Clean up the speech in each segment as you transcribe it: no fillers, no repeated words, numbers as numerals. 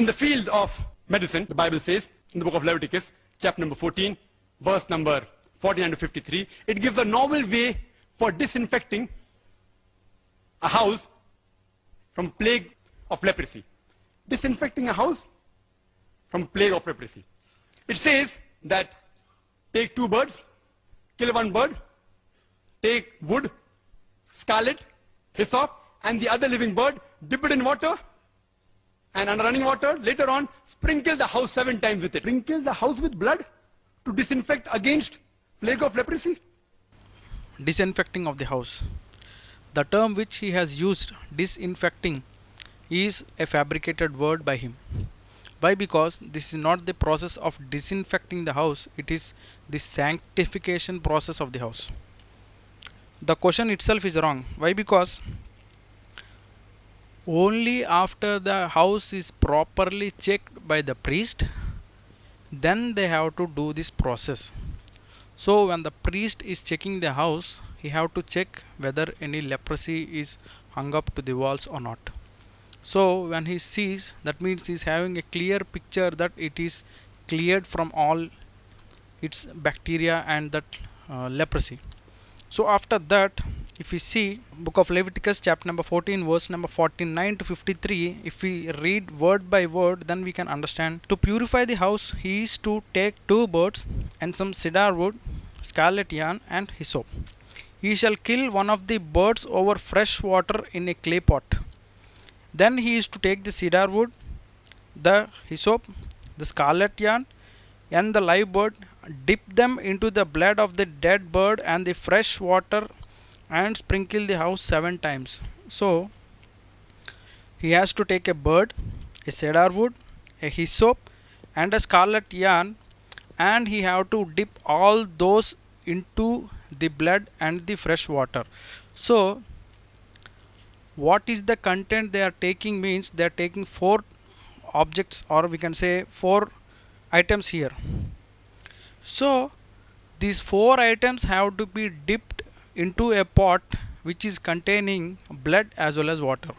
In the field of medicine, the Bible says in the book of Leviticus, chapter number 14, verse number 49 to 53, it gives a novel way for disinfecting a house from plague of leprosy. Disinfecting a house from plague of leprosy. It says that take 2 birds, kill 1 bird, take wood, scarlet, hyssop, and the other living bird, dip it in water, and under running water, later on, sprinkle the house 7 times with it. Sprinkle the house with blood to disinfect against plague of leprosy. Disinfecting of the house. The term which he has used, disinfecting, is a fabricated word by him. Why? Because this is not the process of disinfecting the house, it is the sanctification process of the house. The question itself is wrong. Why? Because only after the house is properly checked by the priest, then they have to do this process. So when the priest is checking the house, he have to check whether any leprosy is hung up to the walls or not. So when he sees, that means he is having a clear picture that it is cleared from all its bacteria and that leprosy. So after that, if we see book of Leviticus chapter number 14 verse number 49 to 53, if we read word by word, then we can understand. To purify the house, he is to take 2 birds and some cedar wood, scarlet yarn and hyssop. He shall kill one of the birds over fresh water in a clay pot. Then he is to take the cedar wood, the hyssop, the scarlet yarn and the live bird, dip them into the blood of the dead bird and the fresh water, and sprinkle the house 7 times. So he has to take a bird, a cedar wood, a hyssop and a scarlet yarn, and he have to dip all those into the blood and the fresh water. So what is the content they are taking means they are taking 4 objects, or we can say 4 items here. So these 4 items have to be dipped into a pot which is containing blood as well as water.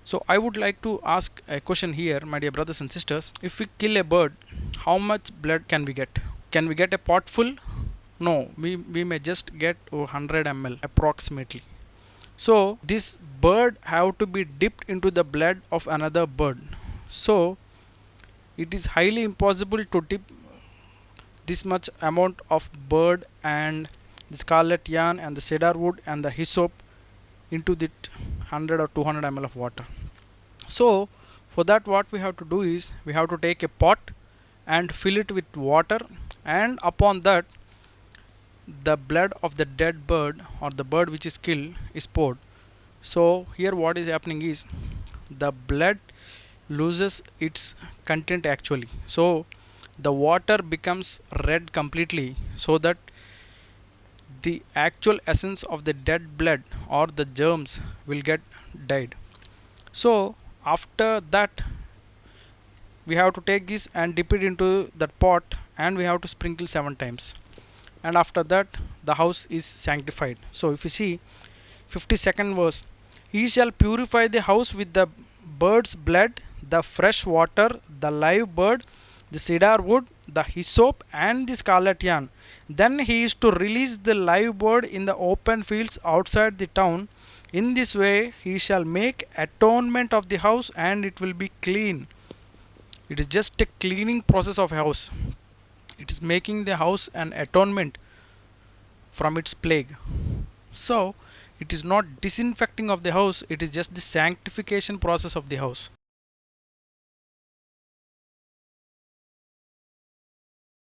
So I would like to ask a question here, my dear brothers and sisters. If we kill a bird, how much blood can we get? Can we get a pot full? No, we may just get 100 ml approximately. So this bird have to be dipped into the blood of another bird. So it is highly impossible to dip this much amount of bird and the scarlet yarn and the cedar wood and the hyssop into the 100 or 200 ml of water. So for that, what we have to do is we have to take a pot and fill it with water, and upon that the blood of the dead bird or the bird which is killed is poured. So here what is happening is the blood loses its content actually. So the water becomes red completely, so that the actual essence of the dead blood or the germs will get died. So after that, we have to take this and dip it into that pot, and we have to sprinkle 7 times, and after that the house is sanctified. So if you see 52nd verse, he shall purify the house with the bird's blood, the fresh water, the live bird, the cedar wood, the hyssop and the scarlet yarn. Then he is to release the live bird in the open fields outside the town. In this way he shall make atonement of the house, and it will be clean. It is just a cleaning process of house. It is making the house an atonement from its plague. So it is not disinfecting of the house, it is just the sanctification process of the house.